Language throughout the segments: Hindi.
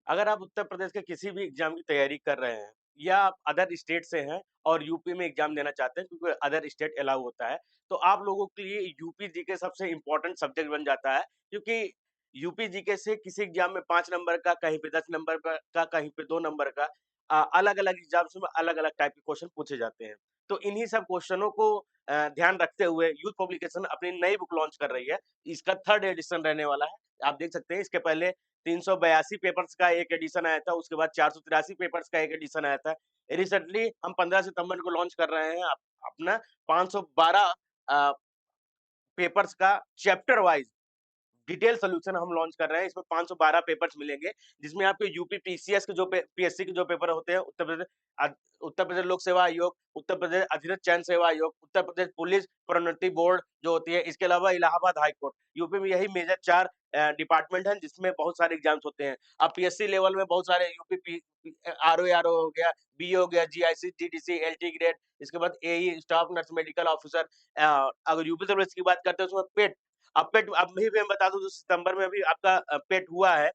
अगर आप उत्तर प्रदेश के किसी भी एग्जाम की तैयारी कर रहे हैं या आप अदर स्टेट से हैं और यूपी में एग्जाम देना चाहते हैं क्योंकि अदर स्टेट अलाउ होता है, तो आप लोगों के लिए यूपी जीके सबसे इम्पोर्टेंट सब्जेक्ट बन जाता है क्योंकि यूपी जीके से किसी एग्जाम में 5 नंबर का, कहीं पे 10 नंबर का, कहीं पे 2 नंबर का अलग-अलग एग्जाम्स में अलग-अलग टाइप के क्वेश्चन पूछे जाते हैं। तो इन्हीं सब क्वेश्चनों को ध्यान रखते हुए यूथ पब्लिकेशन अपनी नई बुक लॉन्च कर रही है। इसका 3rd एडिशन रहने वाला है। आप देख सकते हैं इसके पहले 382 पेपर्स का एक एडिशन आया था, उसके बाद 483 पेपर्स का एक एडिशन आया था। रिसेंटली हम 15 सितंबर को लॉन्च कर रहे हैं अपना 512 अ, पेपर्स का चैप्टर वाइज़ डिटेल सॉल्यूशन हम लॉन्च कर रहे हैं। इसमें 512 पेपर्स मिलेंगे, जिसमें आपके यूपी पीसीएस के जो पीएससी के जो पेपर होते हैं, उत्तर प्रदेश लोक सेवा आयोग, उत्तर प्रदेश अधीनस्थ चयन सेवा आयोग, उत्तर प्रदेश पुलिस प्रोन्नति बोर्ड जो होती है, इसके अलावा इलाहाबाद हाई कोर्ट। यूपी में यही मेजर 4 डिपार्टमेंट हैं, जिसमें बहुत सारे एग्ज़ाम्स होते हैं। अब पीएससी लेवल में बहुत सारे यूपी आरओ आरओ हो गया, बीए हो गया, जीआईसी, जीडीसी, एलटी ग्रेड, इसके बाद एई, स्टाफ नर्स, मेडिकल ऑफिसर। अगर यूपी सर्विस की बात करते हैं, उसमें पेट अब पेट अब भी मैं बता दूँ जो सितंबर में अभी आपका पेट हुआ है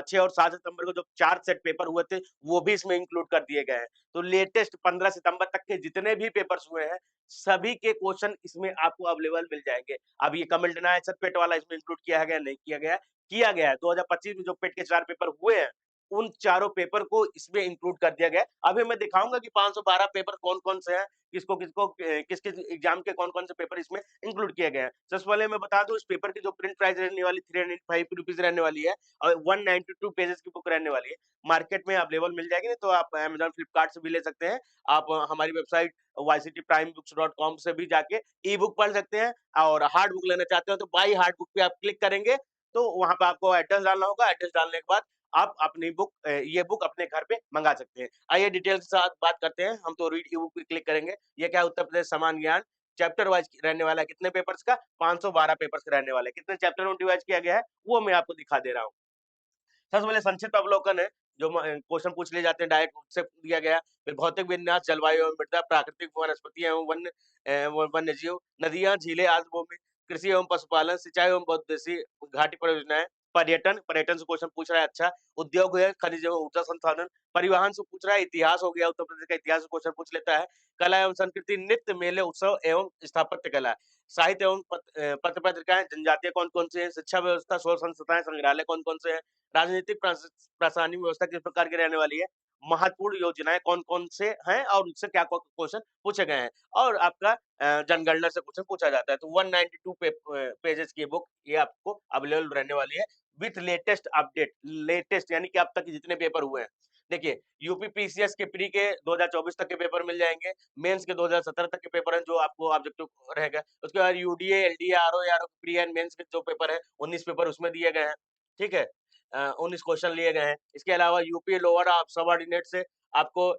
6 और 7 सितंबर को जो 4 सेट पेपर हुए थे, वो भी इसमें इंक्लूड कर दिए गए हैं। तो लेटेस्ट 15 सितंबर तक के जितने भी पेपर्स हुए हैं, सभी के क्वेश्चन इसमें आपको अवेलेबल मिल जाएँगे। अब ये कमेंट ना आए सर पेट वाला इसमें इंक्लूड किया है या नहीं किया गया है, किया गया है। 2025 में जो पेट के 4 पेपर हुए हैं, उन चारों पेपर को इसमें इंक्लूड कर दिया गया है। अभी मैं दिखाऊँगा कि 512 पेपर कौन-कौन से हैं, किसको-किसको किस-किस एग्ज़ाम के कौन-कौन से पेपर इसमें इंक्लूड किए गए हैं। सबसे पहले मैं बता दूँ इस पेपर की जो प्रिंट प्राइस रहने वाली ₹305 रहने वाली है और 192 पेजेज़ की बुक रहने वाली है। मार्केट में अवेलेबल मिल जाएगी, नहीं तो आप अमेज़न, फ्लिपकार्ट से भी ले सकते हैं। आप हमारी वेबसाइट yctprimeBooks.com से भी जाके ई-बुक पढ़ सकते हैं और हार्ड बुक लेना चाहते हो तो बाय हार्ड बुक पे आप क्लिक करेंगे, तो वहाँ पे आपको एड्रेस डालना होगा। एड्रेस डालने के बाद आप अपनी ये बुक अपने घर पे मँगा सकते हैं। आइए डिटेल के साथ बात करते हैं। हम तो रीड ई-बुक पे क्लिक करेंगे। ये क्या है उत्तर प्रदेश समान ज्ञान चैप्टर वाइज़ रहने वाला है। कितने पेपर्स का? 512 पेपर्स का रहने वाला है। कितने चैप्टर में डिवाइड किया गया है, वो मैं आपको दिखा दे रहा हूँ। सबसे पहले संक्षिप्त अवलोकन है, जो क्वेश्चन पूछ लिए जाते हैं डायरेक्ट उससे दिया गया। फिर भौतिक विन्यास, जलवायु एवं मृदा, प्राकृतिक वनस्पति एवं वन्यजीव, नदियाँ, झीलें, आर्द्रभूमि, कृषि एवं पशुपालन, सिंचाई एवं बहुउद्देशीय घाटी परियोजनाएँ, पर्यटन से क्वेश्चन पूछ रहा है अच्छा, उद्योग है, खनिज एवं ऊर्जा संसाधन, परिवहन से पूछ रहा है, इतिहास हो गया, उत्तर प्रदेश का इतिहास से क्वेश्चन पूछ लेता है, कला एवं संस्कृति, नृत्य, मेले, उत्सव एवं स्थापत्य कला, साहित्य एवं पत्र पत्रिकाएँ, जनजातीय कौन-कौन से हैं, शिक्षा व्यवस्था, शोध संस्थाएँ, संग्रहालय कौन-कौन से हैं, राजनीतिक प्रशासनिक व्यवस्था किस प्रकार की रहने वाली है, महत्वपूर्ण योजनाएँ कौन-कौन से हैं और उनसे क्या क्वेश्चन पूछे गए हैं और आपका जनगणना से क्वेश्चन पूछा जाता है। तो 192 पेजेज़ की बुक ये आपको अवेलेबल रहने वाली है विथ लेटेस्ट अपडेट, लेटेस्ट यानी कि अब तक के जितने पेपर हुए हैं। देखिए, यूपी पीसीएस के प्री के 2024 तक के पेपर मिल जाएँगे, मेंस के 2017 तक के पेपर हैं जो आपको ऑब्जेक्टिव रहेगा। उसके बाद UDA, LDA, RO, RO pre and mains के जो पेपर हैं, 19 पेपर उसमें दिए गए हैं। ठीक है? 19 क्वेश्चन लिए गए हैं। इसके अलावा यूपी लोअर सबऑर्डिनेट से आपको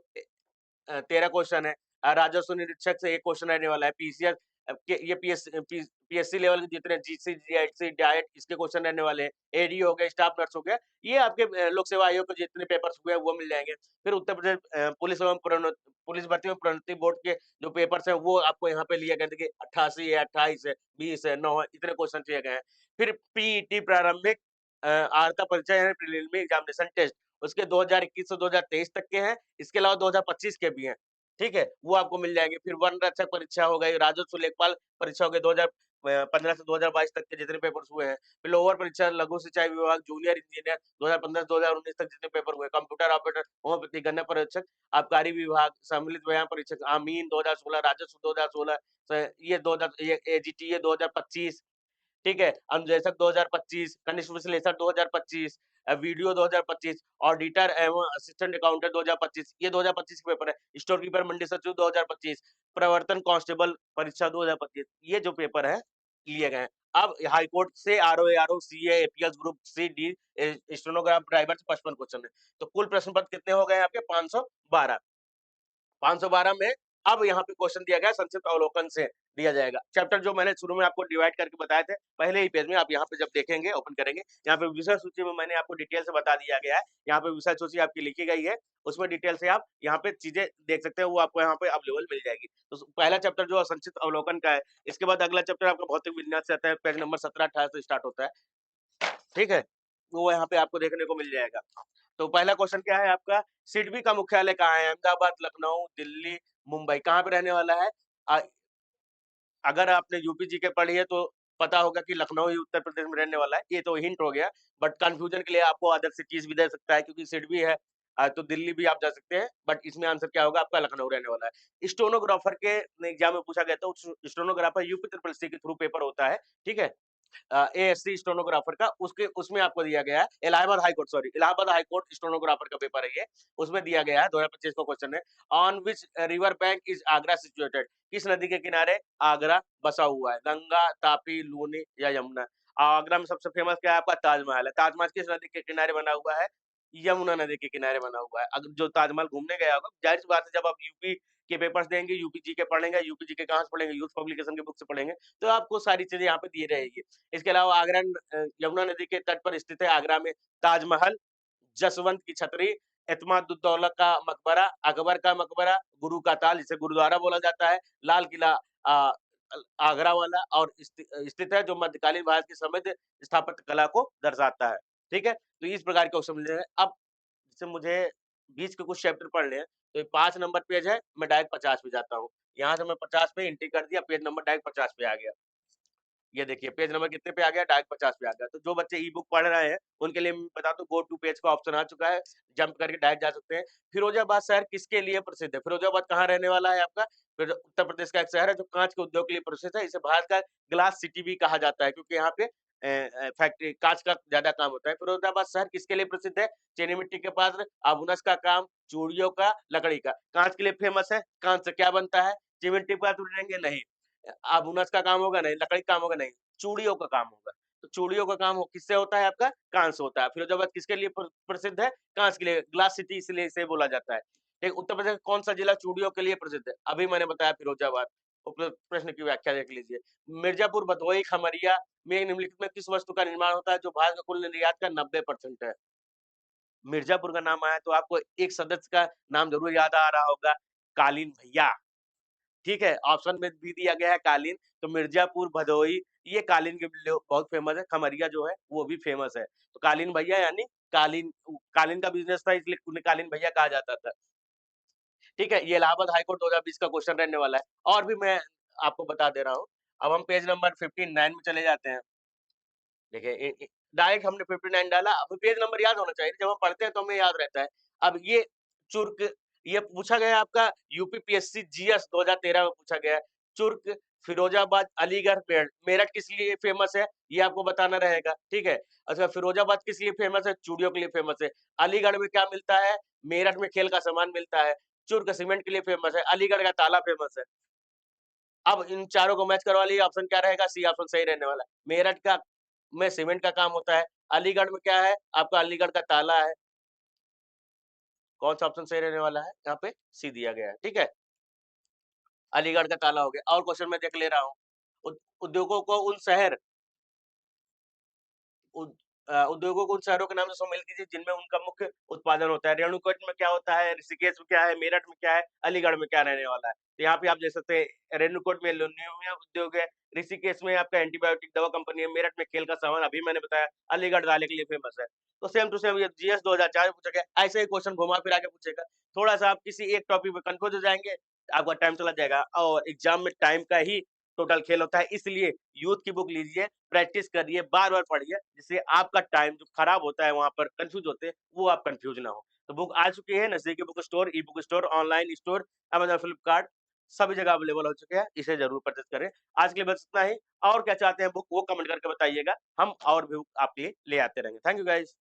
13 क्वेश्चन है। राजस्व निरीक्षक से 1 क्वेश्चन रहने वाला है। पीसीएस के ये पीएससी लेवल के जितने जीसी, जीआईसी, डाइट इसके क्वेश्चन रहने वाले हैं। एडी हो गया, स्टाफ नर्स हो गया, ये आपके लोक सेवा आयोग के जितने पेपर्स हुए हैं वो मिल जाएँगे। फिर उत्तर प्रदेश पुलिस भर्ती एवं प्रोन्नति बोर्ड के जो पेपर्स हैं वो आपको यहाँ पे लिए गए। देखिए 88 है, 28 है, 20 है, 9 है, इतने क्वेश्चन दिए गए हैं। फिर पीईटी प्रारंभिक अर्हता परीक्षा यानी प्रीलिमिनरी एग्जामिनेशन टेस्ट उसके 2021 से 2023 तक के हैं। इसके अलावा 2025 के भी हैं। ठीक है? वो आपको मिल जाएँगे। फिर वन रक्षक परीक्षा हो गई, राजस्व लेखपाल परीक्षा हो गई 2015 से 2022 तक के जितने पेपर्स हुए हैं। फिर लोअर परीक्षा, लघु सिंचाई विभाग, जूनियर इंजीनियर 2015 से 2019 तक जितने पेपर हुए, कंप्यूटर ऑपरेटर, होम्योपैथी गणना परीक्षक, आबकारी विभाग, सम्मिलित व्यायाम परीक्षक, अमीन 2016, राजस्व 2016 ये 2000 ये एजीटीए 2025 ठीक है? अनुदेशक 2025, कनिष्ठ विश्लेषक 2025 वीडियो 2025, ऑडिटर एवं असिस्टेंट अकाउंटेंट 2025 ये 2025 के पेपर है। स्टोर कीपर, मंडी सचिव 2025, प्रवर्तन कांस्टेबल परीक्षा 2025 ये जो पेपर है, लिए गए हैं। अब हाई कोर्ट से RO, ARO, CA, APS group C, D stenograph driver से 55 क्वेश्चन है। तो कुल प्रश्न पत्र कितने हो गए आपके 512। 512 में अब यहाँ पे क्वेश्चन दिया गया है संक्षिप्त अवलोकन से दिया जाएगा। चैप्टर जो मैंने शुरू में आपको डिवाइड करके बताए थे, पहले ही पेज में आप यहाँ पे जब देखेंगे, ओपन करेंगे, यहाँ पे विषय सूची में मैंने आपको डिटेल से बता दिया गया है। यहाँ पे विषय सूची आपकी लिखी गई है, उसमें डिटेल से आप यहाँ पे चीज़ें देख सकते हैं, वो आपको यहाँ पे अवेलेबल मिल जाएगी। तो पहला चैप्टर जो संक्षिप्त अवलोकन का है, इसके बाद अगला चैप्टर आपका भौतिक विज्ञान से आता है, पेज नंबर 17-18 से स्टार्ट होता है। ठीक है? वो यहाँ पे आपको देखने को मिल जाएगा। तो पहला क्वेश्चन क्या है आपका? सिडबी का मुख्यालय कहाँ है? अहमदाबाद, लखनऊ, दिल्ली, मुंबई, कहाँ पे रहने वाला है? अ, अगर आपने यूपी जीके पढ़ी है तो पता होगा कि लखनऊ ही उत्तर प्रदेश में रहने वाला है, ये तो हिंट हो गया। बट कन्फ्यूजन के लिए आपको अदर सिटीज़ भी दे सकता है क्योंकि सिडबी है तो दिल्ली भी आप जा सकते हैं, बट इसमें आंसर क्या होगा आपका लखनऊ रहने वाला है। स्टेनोग्राफर के एग्ज़ाम में पूछा गया था, उस स्टेनोग्राफर यूपी ट्रिपल सी के थ्रू पेपर होता है, ठीक है? एएससी स्टेनोग्राफर का उसके उसमें आपको दिया गया है इलाहाबाद हाई कोर्ट स्टेनोग्राफर का पेपर है ये, उसमें दिया गया है 2025 का क्वेश्चन है। On which river bank is Agra situated? किस नदी के किनारे आगरा बसा हुआ है? गंगा, तापी, लूनी या यमुना? आगरा में सबसे फेमस क्या है आपका? ताजमहल है। ताजमहल किस नदी के किनारे बना हुआ है? यमुना नदी के किनारे बना हुआ है। अगर जो ताजमहल घूमने गया होगा, ज़ाहिर-सी बात है जब आप यूपी के पेपर्स देंगे, यूपी जीके पढ़ेंगे, यूपी जीके कहाँ से पढ़ेंगे? यूथ पब्लिकेशन की बुक से पढ़ेंगे, तो आपको सारी चीज़ें यहाँ पे दी रहेगी। इसके अलावा यमुना नदी के तट पर स्थित है आगरा में ताजमहल, जसवंत की छतरी, एतमादुद्दौला का मकबरा, अकबर का मकबरा, गुरु का ताल जिसे गुरुद्वारा बोला जाता है, लाल किला अ, आगरा वाला और स्थित है जो मध्यकालीन भारत की समृद्ध स्थापत्य कला को दर्शाता है। ठीक है? तो इस प्रकार के क्वेश्चन मिले हैं। अब जैसे मुझे बीच के कुछ चैप्टर पढ़ने हैं, तो ये 5 नंबर पेज है, मैं डायरेक्ट 50 पे जाता हूँ। यहाँ से मैं 50 पे एंट्री कर दिया, पेज नंबर डायरेक्ट 50 पे आ गया। ये देखिए पेज नंबर कितने पे आ गया? डायरेक्ट 50 पे आ गया। तो जो बच्चे ई-बुक पढ़ रहे हैं, उनके लिए मैं बता दूँ गो टू पेज का ऑप्शन आ चुका है, जंप करके डायरेक्ट जा सकते हैं। फिरोजाबाद शहर किसके लिए प्रसिद्ध है? फिरोजाबाद कहाँ रहने वाला है आपका? फिर उत्तर प्रदेश का एक शहर है जो काँच के उद्योग के लिए प्रसिद्ध है। इसे भारत का ग्लास सिटी भी कहा जाता है क्योंकि यहाँ पे फैक्ट्री काँच का ज़्यादा काम होता है। फिरोजाबाद शहर किसके लिए प्रसिद्ध है? चीनी मिट्टी के पात्र, आभूनस का काम, चूड़ियों का, लकड़ी का। काँच के लिए फेमस है, काँच से क्या बनता है? चिमटी के पात्र उड़ेंगे? नहीं। आभूनस का काम होगा? नहीं। लकड़ी का काम होगा? नहीं। चूड़ियों का काम होगा। तो चूड़ियों का काम हो किससे होता है आपका? काँच से होता है। फिरोजाबाद किसके लिए प्रसिद्ध है? काँच के लिए, ग्लास सिटी इसलिए इसे बोला जाता है। एक उत्तर प्रदेश का कौन-सा जिला चूड़ियों के लिए प्रसिद्ध है? अभी मैंने बताया फिरोजाबाद। प्रश्न की व्याख्या देख लीजिए। मिर्ज़ापुर, भदोही, खमरिया में निम्नलिखित में किस वस्तु का निर्माण होता है जो भारत का कुल निर्यात का 90% है? मिर्ज़ापुर का नाम आया तो आपको एक सदस्य का नाम ज़रूर याद आ रहा होगा, कालीन भैया। ठीक है, ऑप्शन में भी दिया गया है कालीन, तो मिर्ज़ापुर, भदोही ये कालीन के लिए बहुत फेमस है, खमरिया जो है वो भी फेमस है। तो कालीन भैया यानी कालीन का बिज़नेस था इसलिए उन्हें कालीन भैया कहा जाता था। ठीक है, ये इलाहाबाद हाई कोर्ट 2020 का क्वेश्चन रहने वाला है और भी मैं आपको बता दे रहा हूँ। अब हम पेज नंबर 59 में चले जाते हैं। देखिए डायरेक्ट हमने 59 डाला, अब पेज नंबर याद होना चाहिए, जब हम पढ़ते हैं तो हमें याद रहता है। अब चुर्क ये पूछा गया है आपका यूपीपीएससी जीएस 2013 में पूछा गया है। चुर्क, फिरोजाबाद, अलीगढ़, मेरठ किस लिए फेमस है? ये आपको बताना रहेगा, ठीक है? अच्छा फिरोजाबाद किस लिए फेमस है? चूड़ियों के लिए फेमस है। अलीगढ़ में क्या मिलता है? मेरठ में खेल का सामान मिलता है। चुर्क सीमेंट के लिए फेमस है, अलीगढ़ का ताला फेमस है। अब इन चारों को मैच करवा लीजिए ऑप्शन क्या रहेगा? सी ऑप्शन सही रहने वाला है। मेरठ का में सीमेंट का काम होता है। अलीगढ़ में क्या है? आपका अलीगढ़ का ताला है। कौन-सा ऑप्शन सही रहने वाला है? यहाँ पे सी दिया गया है, ठीक है? अलीगढ़ का ताला हो गया और क्वेश्चन मैं देख ले रहा हूँ। उद्योगों को उन शहर उद्योगों को उन शहरों के नाम से सम्मिलित कीजिए जिनमें उनका मुख्य उत्पादन होता है। रेणुकूट में क्या होता है? ऋषिकेश में क्या है? मेरठ में क्या है? अलीगढ़ में क्या रहने वाला है? तो यहाँ पे आप देख सकते हैं रेणुकूट में एल्युमिनियम उद्योग है, ऋषिकेश में आपका एंटीबायोटिक दवा कंपनी है, मेरठ में खेल का सामान अभी मैंने बताया, अलीगढ़ ताले के लिए फेमस है। तो सेम टू सेम ये जीएस 2004 में पूछा गया, ऐसे ही क्वेश्चन घुमा-फिरा के पूछेगा। थोड़ा-सा आप किसी एक टॉपिक पे कन्फ्यूज़ हो जाएँगे, आपका टाइम चला जाएगा और एग्ज़ाम में टाइम का ही टोटल खेल होता है। इसलिए यूथ की बुक लीजिए, प्रैक्टिस करिए, बार-बार पढ़िए, जिससे आपका टाइम जो खराब होता है वहाँ पर कन्फ्यूज़ होते हैं, वो आप कन्फ्यूज़ ना हो। तो बुक आ चुकी है नज़दीकी book store, e-book store, online store, Amazon, Flipkart सभी जगह अवेलेबल हो चुके हैं। इसे ज़रूर परचेज़ करें। आज के लिए बस इतना ही और क्या चाहते हैं बुक वो कमेंट करके बताइएगा। हम और भी बुक आपके लिए ले आते रहेंगे। Thank you guys.